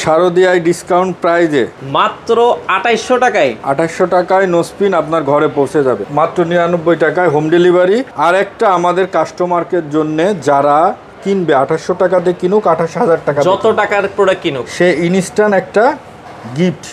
শারদিয়ায় discount প্রাইজে মাত্র 2800 টাকায় 2800 টাকায় নোস্পিন আপনার ঘরে পৌঁছে যাবে, মাত্র 99 টাকায় হোম ডেলিভারি। আর একটা আমাদের কাস্টমারকে জন্য যারা কিনবে 2800 টাকাতে কিনুক 28000 টাকা, যত টাকার প্রোডাক্ট কিনুক সে ইনস্ট্যান্ট একটা গিফট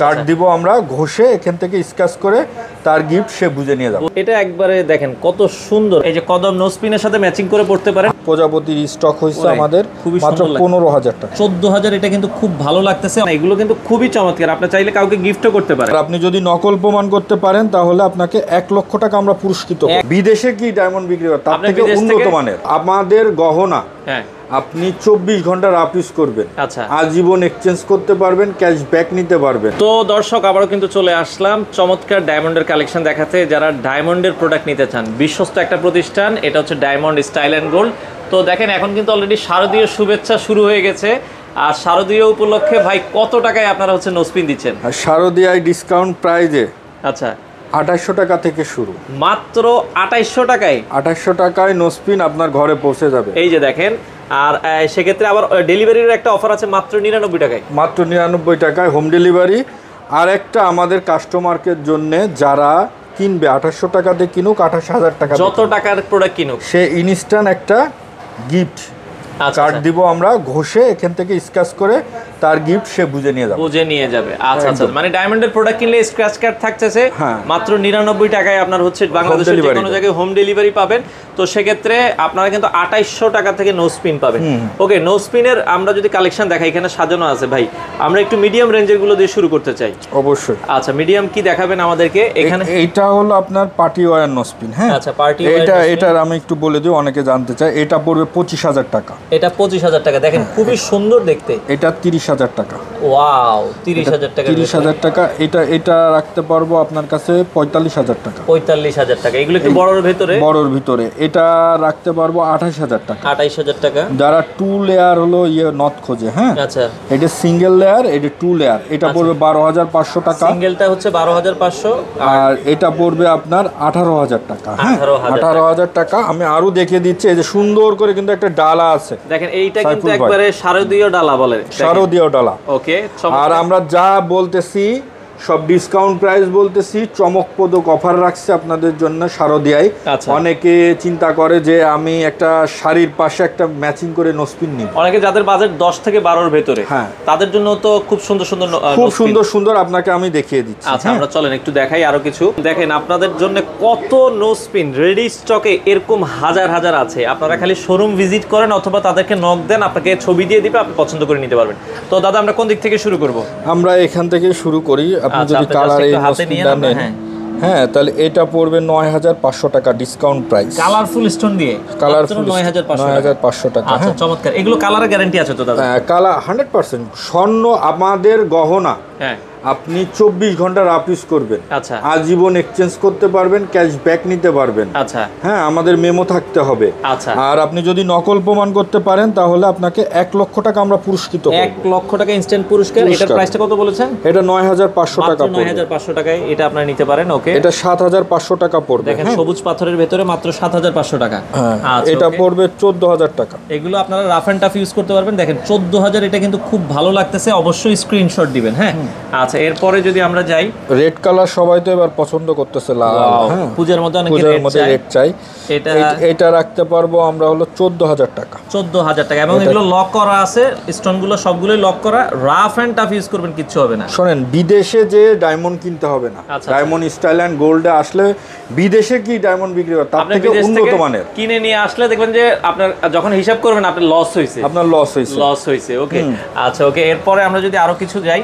কার্ড দিব আমরা, ঘষে এখান থেকে স্ক্র্যাচ করে তার গিফট সে বুঝে নিয়ে যাবে। এটা একবারে দেখেন কত সুন্দর, এই যে কদম নোস্পিনের সাথে ম্যাচিং করে পড়তে পারেন। প্রজাপতির স্টক হয়েছে আমাদের মাত্র 15000 টাকা, 14000। এটা কিন্তু খুব ভালো লাগতেছে, এগুলো কিন্তু খুবই চমৎকার, আপনি চাইলে কাউকে গিফটও করতে পারেন। আপনি যদি নকল প্রমাণ করতে পারেন তাহলে আপনাকে 1 লক্ষ টাকা আমরা পুরস্কৃত করব। বিদেশে কি ডায়মন্ড বিক্রি হয় তার থেকে উন্নত মানের আমাদের গহনা, হ্যাঁ আপনি 24 ঘন্টা রাফ ইউজ করবেন, আচ্ছা আজীবন এক্সচেঞ্জ করতে পারবেন, ক্যাশব্যাক নিতে পারবেন। তো দর্শক আবারও কিন্তু চলে আসলাম চমৎকার ডায়মন্ডের কালেকশন দেখাতে। যারা ডায়মন্ডের প্রোডাক্ট নিতে চান, বিশ্বস্ত একটা প্রতিষ্ঠান, এটা হচ্ছে ডায়মন্ড স্টাইল অ্যান্ড গোল্ড। তো দেখেন এখন কিন্তু অলরেডি শারদীয় শুভেচ্ছা শুরু হয়ে গেছে, আর শারদীয় উপলক্ষে ভাই কত টাকায় আপনারা হচ্ছে নোস্পিন দিচ্ছেন? শারদীয়ায় ডিসকাউন্ট প্রাইজে আচ্ছা 2800 টাকা থেকে শুরু, মাত্র 2800 টাকায় 2800 টাকায় নোস্পিন আপনার ঘরে পৌঁছে যাবে। এই যে দেখেন, আর সেক্ষেত্রে আবার ডেলিভারির একটা অফার আছে মাত্র 99 টাকায়, মাত্র 99 টাকায় হোম ডেলিভারি। আর একটা আমাদের কাস্টমারকে জন্য যারা কিনবে 2800 টাকাতে কিনুক 28000 টাকা, যত টাকার প্রোডাক্ট কিনুক সে ইনস্ট্যান্ট একটা গিফট কার্ড দিব আমরা, ঘষে এখান থেকে স্ক্র্যাচ করে তার গিফট সে বুঝে নিয়ে যাবে। আচ্ছা আচ্ছা, মানে ডায়মন্ডের প্রোডাক্ট কিনলে স্ক্র্যাচ কার্ড থাকতেছে মাত্র 99 টাকায় আপনার হচ্ছে বাংলাদেশের যে কোনো জায়গায় হোম ডেলিভারি পাবেন। তো সেক্ষেত্রে আপনারা কিন্তু 2800 টাকা থেকে নো স্পিন পাবেন। ওকে, নো স্পিনের আমরা যদি কালেকশন দেখাই, এখানে সাজানো আছে ভাই, আমরা একটু মিডিয়াম রেঞ্জের গুলো দিয়ে শুরু করতে চাই। অবশ্যই। আচ্ছা, মিডিয়াম কি দেখাবেন আমাদেরকে? এখানে এটা হলো আপনার পার্টি ওয়্যার নো স্পিন। হ্যাঁ আচ্ছা, পার্টি ওয়্যার। এটার আমি একটু বলে দিই, অনেকে জানতে চায়। এটা পড়বে 25000 টাকা। এটা 25000 টাকা, দেখেন খুবই সুন্দর দেখতে। এটা 30000 টাকা। ওয়াও, 30000 টাকা। 30000 টাকা। এটা রাখতে পারবো আপনার কাছে 45000 টাকা। 45000 টাকা, এগুলো একটু বড়র ভিতরে। এটা রাখতে পারবো 28000 টাকা। 28000 টাকা। যারা 2 লেয়ার হলো নথ খোঁজে, হ্যাঁ আচ্ছা, এটা সিঙ্গেল লেয়ার, এটা 2 লেয়ার, এটা পড়বে 12500 টাকা। সিঙ্গেলটা হচ্ছে 12500, আর এটা পড়বে আপনার 18000 টাকা। হ্যাঁ 18000 টাকা। আমি আরো দেখিয়ে দিচ্ছি, এই যে সুন্দর করে কিন্তু একটা ডালা আছে, দেখেন এইটা কিন্তু একবারে শারদীয় ডালা বলে, শারদীয় ডালা। ওকে, আর আমরা যা বলতেছি সব ডিসকাউন্ট প্রাইস বলতেছি, চমকপ্রদ অফার রাখছে আপনাদের জন্য শারদীয়ায়। অনেকে চিন্তা করে যে আমি একটা শাড়ির পাশে একটা ম্যাচিং করে নোস্পিন নিব, অনেকে যাদের বাজেট 10 থেকে 12 এর ভিতরে, হ্যাঁ তাদের জন্য তো খুব সুন্দর সুন্দর আপনাকে আমি দেখিয়ে দিচ্ছি। আচ্ছা, আমরা চলেন একটু দেখাই আরো কিছু। দেখেন আপনাদের জন্য কত নোস্পিন রেডি স্টকে এরকম হাজার হাজার আছে। আপনারা খালি শোরুম ভিজিট করেন অথবা তাদেরকে নক দেন, আপনাকে ছবি দিয়ে দিবে, আপনি পছন্দ করে নিতে পারবেন। তো দাদা আমরা কোন দিক থেকে শুরু করব? আমরা এখান থেকে শুরু করি। আপনি যদি কালার এই নোস্পিনটা নেন, হ্যাঁ তাহলে এটা পড়বে 9500 টাকা ডিসকাউন্ট প্রাইস, কালারফুল স্টোন দিয়ে। কালারফুল 9500 টাকা। আচ্ছা, চমৎকার। এগুলো কালারের গ্যারান্টি আছে তো দাদা? কালার 100% স্বর্ণ আমাদের গহনা। হ্যাঁ, আপনি 24 ঘন্টা রাফ ইউজ করবেন, আচ্ছা আজীবন এক্সচেঞ্জ করতে পারবেন, ক্যাশব্যাক নিতে পারবেন। আচ্ছা, হ্যাঁ আমাদের মেমো থাকতে হবে। আচ্ছা, আর আপনি যদি নকল প্রমাণ করতে পারেন তাহলে আপনাকে 1 লক্ষ টাকা আমরা পুরস্কৃত করব। 1 লক্ষ টাকা ইনস্ট্যান্ট পুরস্কার। এটার প্রাইসটা কত বলেছেন? এটা 9500 টাকা পড়বে। 9500 টাকায় এটা আপনারা নিতে পারেন। ওকে, এটা 7500 টাকা পড়বে। দেখেন সবুজ পাথরের ভেতরে মাত্র 7500 টাকা। আচ্ছা, এটা পড়বে 14000 টাকা। এগুলো আপনারা রাফ এন্ড টাফ ইউজ করতে পারবেন। দেখেন 14000, এটা কিন্তু খুব ভালো লাগতেছে, অবশ্যই স্ক্রিনশট দিবেন। হ্যাঁ আচ্ছা, এরপরে যদি আমরা যাই, রেড কালার সবাই তো এবার পছন্দ করতেছে, লাল। হ্যাঁ, পূজার মধ্যে অনেকে রেড চাই। এটা রাখতে পারবো আমরা হলো 14000 টাকা। 14000 টাকা। এবং এগুলো লক করা আছে, স্টোনগুলো সবগুলোই লক করা, রাফ এন্ড টাফ ইউজ করবেন, কিচ্ছু হবে না। শুনেন, বিদেশে যে ডায়মন্ড কিনতে হবে না, ডায়মন্ড স্টাইল অ্যান্ড গোল্ডে আসলে বিদেশে কি ডায়মন্ড বিক্রি হয় তার থেকে উন্নত মানের কিনে নিয়ে আসলে দেখবেন যে আপনার যখন হিসাব করবেন আপনার লস হয়েছে। ওকে আচ্ছা, ওকে। এরপরে আমরা যদি আরো কিছু যাই,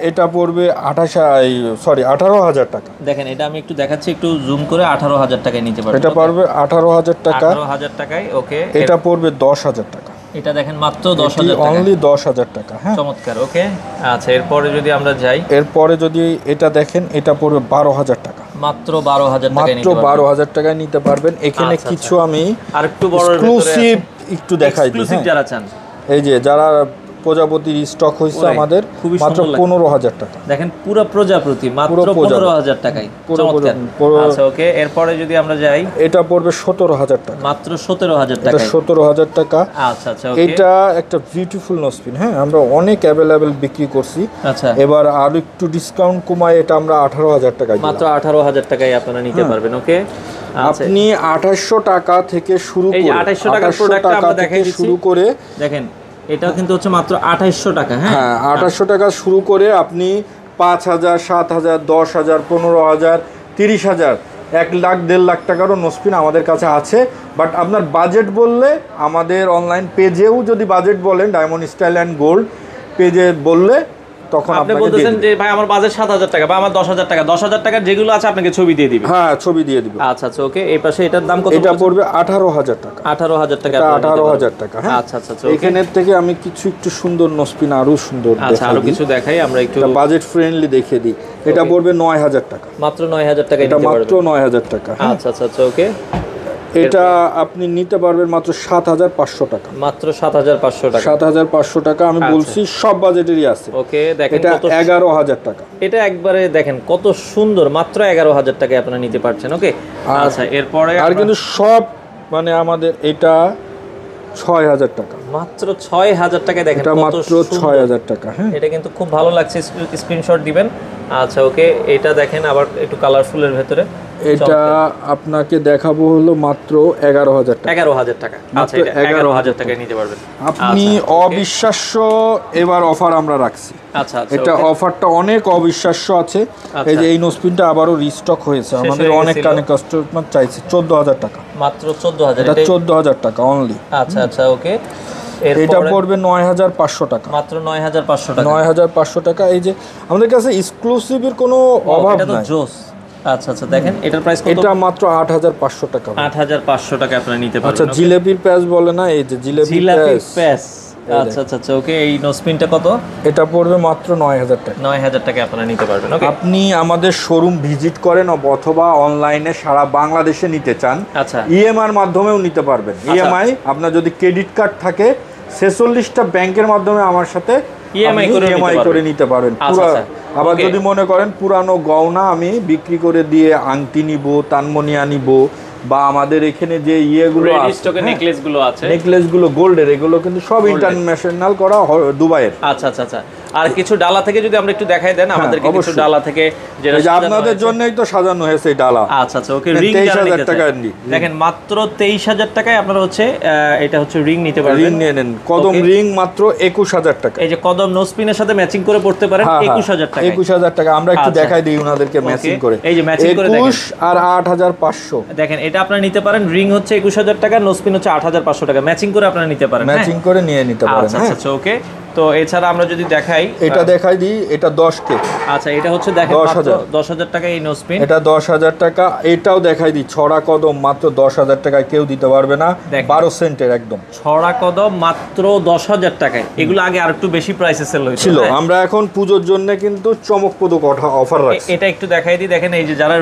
এটা পড়বে 18000 টাকা। দেখেন এটা আমি একটু দেখাচ্ছি, একটু জুম করে 18000 টাকায় নিতে পারবেন। এটা পড়বে 18000 টাকা। 18000 টাকায়। ওকে, এটা পড়বে 10000 টাকা। এটা দেখেন মাত্র 10000 টাকা, অনলি 10000 টাকা। হ্যাঁ, চমৎকার। ওকে আচ্ছা, এরপরে যদি আমরা যাই, এরপরে যদি এটা দেখেন, এটা পড়বে 12000 টাকা। মাত্র 12000 টাকায় নিতে পারবেন। 12000 টাকায় নিতে পারবেন। এখানে কিছু আমি আরেকটু বড় এক্সক্লুসিভ একটু দেখাই দিই, এক্সক্লুসিভ যারা চান, এই যে যারা প্রজাপতি স্টক হয়েছে আমাদের মাত্র 15,000 টাকা। দেখেন পুরো প্রজাপতি মাত্র 15,000 টাকায়, চমৎকার। আচ্ছা ওকে, এরপরে যদি আমরা যাই, এটা পড়বে 17,000 টাকা, মাত্র 17,000 টাকা। 17,000 টাকা। আচ্ছা আচ্ছা ওকে, এটা একটা বিউটিফুল নোজপিন। হ্যাঁ, আমরা অনেক অ্যাভেলেবেল বিক্রি করছি। আচ্ছা, এবার আর একটু ডিসকাউন্ট কমায় এটা আমরা 18,000 টাকায়, মাত্র 18,000 টাকায় আপনারা নিতে পারবেন। ওকে, আপনি 2800 টাকা থেকে শুরু করে, 2800 টাকার প্রোডাক্ট আমরা দেখাই দিচ্ছি, শুরু করে দেখেন এটাও কিন্তু হচ্ছে মাত্র 2800 টাকা। হ্যাঁ, 2800 টাকা শুরু করে আপনি 5,000, 7,000, 10,000, 15,000, 30,000, 1 লাখ 1.5 লাখ টাকারও নোজপিন আমাদের কাছে আছে। বাট আপনার বাজেট বললে আমাদের অনলাইন পেজেও যদি বাজেট বলেন, ডায়মন্ড স্টাইল অ্যান্ড গোল্ড পেজে বললে তখন আপনি বলতেছেন যে ভাই আমার বাজেট 7,000 টাকা বা আমার 10,000 টাকা, 10,000 টাকার যেগুলো আছে আপনাকে ছবি দিয়ে দিবেন। হ্যাঁ, ছবি দিয়ে দিব। আচ্ছা আচ্ছা ওকে, এই পাশে এটার দাম কত? এটা পড়বে 18,000 টাকা। 18,000 টাকা, 18,000 টাকা। হ্যাঁ, আচ্ছা আচ্ছা। এখানের থেকে আমি কিছু একটু সুন্দর নোজপিন আরো সুন্দর আচ্ছা আরো কিছু দেখাই, আমরা একটু বাজেট ফ্রেন্ডলি দেখিয়ে দিই। এটা পড়বে 9,000 টাকা, মাত্র 9,000 টাকা। এটা মাত্র 9,000 টাকা। আচ্ছা আচ্ছা আচ্ছা ওকে, এটা আপনি নিতে পারবেন মাত্র 7,500 টাকা, মাত্র 7,500 টাকা। 7,500 টাকা আমি বলছি, সব বাজেটেরই আছে। ওকে, দেখেন এটা 11,000 টাকা। এটা একবারে দেখেন কত সুন্দর, মাত্র 11,000 টাকায় আপনারা নিতে পারছেন। ওকে, আচ্ছা এরপরে আর কিন্তু সব মানে আমাদের এটা 6,000 টাকা, মাত্র 6,000 টাকায় দেখেন, এটা মাত্র 6,000 টাকা। হ্যাঁ, এটা কিন্তু খুব ভালো লাগছে, স্ক্রিনশট দিবেন। আচ্ছা ওকে, এটা দেখেন আবার একটু কালারফুলের ভেতরে, এটা আপনাকে দেখাবো হলো মাত্র 11,000 টাকা। 11,000 টাকা। আচ্ছা, এটা 11,000 টাকায় নিতে পারবেন আপনি। অবিশ্বাস্য এবার অফার আমরা রাখছি। আচ্ছা, এটা অফারটা অনেক অবিশ্বাস্য আছে। এই যে এই নোজপিনটা আবারও রিস্টক হয়েছে, আমাদের অনেক কাস্টমার চাইছে। 14,000 টাকা, মাত্র 14,000। এটা 14,000 টাকা অনলি। আচ্ছা আচ্ছা ওকে, এটা পড়বে 9,500 টাকা, মাত্র 9,500 টাকা। 9,500 টাকা। এই যে আমাদের কাছে এক্সক্লুসিভের কোনো অভাব নাই। আচ্ছা আচ্ছা, দেখেন এটার প্রাইস কত? এটা মাত্র 8,500 টাকা। 8,500 টাকা আপনারা নিতে পারবেন। আচ্ছা, জিলেবির প্যাচ বলে না, এই যে জিলেবির প্যাচ। আচ্ছা আচ্ছা আচ্ছা ওকে, এই নোজপিনটা কত? এটা পড়বে মাত্র 9,000 টাকা। 9,000 টাকা আপনারা নিতে পারবেন। ওকে, আপনি আমাদের শোরুম ভিজিট করেন অথবা অনলাইনে সারা বাংলাদেশে নিতে চান, আচ্ছা ইএমআই এর মাধ্যমেও নিতে পারবেন। ইএমআই আপনার যদি ক্রেডিট কার্ড থাকে 46টা ব্যাংকের মাধ্যমে আমার সাথে ইএমআই করে নিতে পারবেন। আবার যদি মনে করেন পুরানো গয়না আমি বিক্রি করে দিয়ে আংটি নিব, তানমনিয়া নিব, বা আমাদের এখানে যে ইয়েগুলো আছে, নেকলেসগুলো গোল্ডের, এগুলো কিন্তু সব ইন্টারন্যাশনাল করা দুবাইয়ের। আচ্ছা আচ্ছা আচ্ছা, আর কিছু ডালা থেকে যদি আমরা একটু দেখাই দেন আমাদের, কিছু ডালা থেকে যেটা আপনাদের জন্যই তো সাজানো হয়েছে এই ডালা। আচ্ছা আচ্ছা ওকে, রিং 23,000 টাকা দেখেন, মাত্র 23,000 টাকায় আপনারা হচ্ছে এটা হচ্ছে রিং নিতে পারবেন। রিং নিয়ে নেন, কদম রিং মাত্র 21,000 টাকা। এই যে কদম নোজপিনের সাথে ম্যাচিং করে পড়তে পারেন 21,000 টাকা। 21,000 টাকা আমরা একটু দেখাই দিই ওনাদেরকে ম্যাচিং করে। এই যে ম্যাচিং করে দেখেন, 21 আর 8,500 দেখেন, এটা আপনারা নিতে পারেন। রিং হচ্ছে 21,000 টাকা, নোজপিন হচ্ছে 8,500 টাকা। ম্যাচিং করে আপনারা নিতে পারেন, ম্যাচিং করে নিয়ে নিতে পারেন। আচ্ছা আচ্ছা ওকে, তো এছাড়া আমরা যদি দেখাই, এটা দেখাই দিই, এটা 10K। আচ্ছা, এটা হচ্ছে দেখেন 10,000 টাকা এই নোজপিন, এটা 10,000 টাকা। এটাও দেখাই দিই, ছড়া কদম মাত্র 10,000 টাকায় কেউ দিতে পারবে না, 12 সেন্টের একদম ছড়া কদম মাত্র 10,000 টাকায়। এগুলো আগে আর একটু বেশি প্রাইসে সেল হয়েছিল, আমরা এখন পূজোর জন্য কিন্তু চমকপ্রদ অফার রাখছি। এটা একটু দেখাই দিই, দেখেন এই যে যারা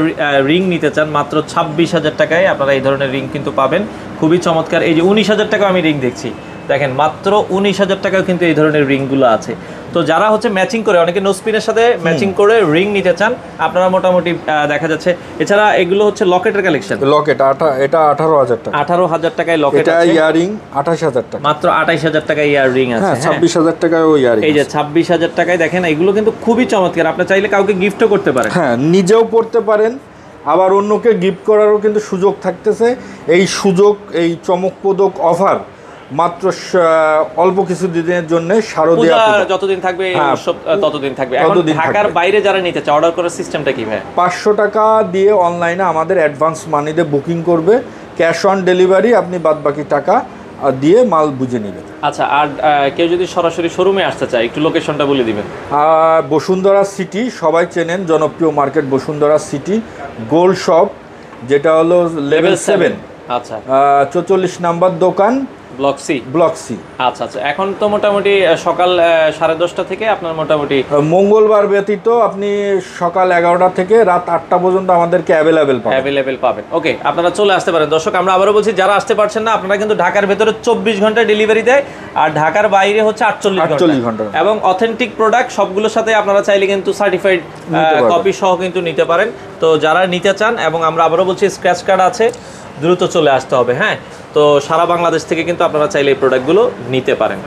রিং নিতে চান মাত্র 26,000 টাকায় আপনারা এই ধরনের রিং কিন্তু পাবেন, খুবই চমৎকার। এই যে 19,000 টাকা আমি রিং দেখছি, দেখেন মাত্র 19,000 টাকাও কিন্তু এই ধরনের রিংগুলো আছে। তো যারা হচ্ছে ম্যাচিং করে, অনেকে নোজপিনের সাথে ম্যাচিং করে রিং নিতে চান, আপনারা মোটামুটি দেখা যাচ্ছে। এছাড়া এগুলো হচ্ছে লকেটের কালেকশন, লকেট এটা 18,000 টাকা। 18,000 টাকায় লকেট আছে। ইয়ারিং 28,000 টাকা, মাত্র 28,000 টাকায় ইয়ার রিং আছে। 26,000 টাকায় ওই ইয়ারিং। এই যে 26,000 টাকায় দেখেন, এগুলো কিন্তু খুবই চমৎকার। আপনি চাইলে কাউকে গিফটও করতে পারেন, হ্যাঁ নিজেও পড়তে পারেন, আবার অন্যকে গিফট করারও কিন্তু সুযোগ থাকতেছে। এই সুযোগ, এই চমকপ্রদ অফার মাত্র অল্প কিছু দিনের জন্য, শারদীয়া যতদিন থাকবে ততদিন থাকবে। এখন ঢাকার বাইরে যারা নিতে চায়, অর্ডার করার সিস্টেমটা কি ভাই? 500 টাকা দিয়ে অনলাইনে আমাদের অ্যাডভান্স মানি দিয়ে বুকিং করবে, ক্যাশ অন ডেলিভারি আপনি বাদবাকি টাকা দিয়ে মাল বুঝে নেবেন। আচ্ছা, আর কেউ যদি সরাসরি শোরুমে আসতে চায়, একটু লোকেশনটা বলে দিবেন। বসুন্ধরা সিটি, সবাই চেনেন, জনপ্রিয় market Bashundhara city, gold shop, যেটা হলো লেভেল 7। আচ্ছা, 44 নাম্বার দোকান, ব্লক সি। Block C. আচ্ছা আচ্ছা, এখন তো মোটামুটি সকাল 10:30 থেকে আপনার মোটামুটি মঙ্গলবার ব্যতীত আপনি সকাল 11টা থেকে রাত 8টা পর্যন্ত আমাদেরকে অ্যাভেলেবেল পাবেন। ওকে, আপনারা চলে আসতে পারেন। দর্শক, আমরা আবারও বলছি, যারা আসতে পারছেন না, আপনারা কিন্তু ঢাকার ভেতরে 24 ঘন্টা ডেলিভারি দেয়, আর ঢাকার বাইরে হচ্ছে 48 ঘন্টা, এবং অথেন্টিক প্রোডাক্ট সবগুলোর সাথে আপনারা চাইলে কিন্তু সার্টিফাইড কপি সহ কিন্তু নিতে পারেন। তো যারা নিতে চান, এবং আমরা আবারও বলছি স্ক্র্যাচ কার্ড আছে, দ্রুত চলে আসতে হবে। হ্যাঁ, তো সারা বাংলাদেশ থেকে কিন্তু আপনারা চাইলে এই প্রোডাক্টগুলো নিতে পারেন।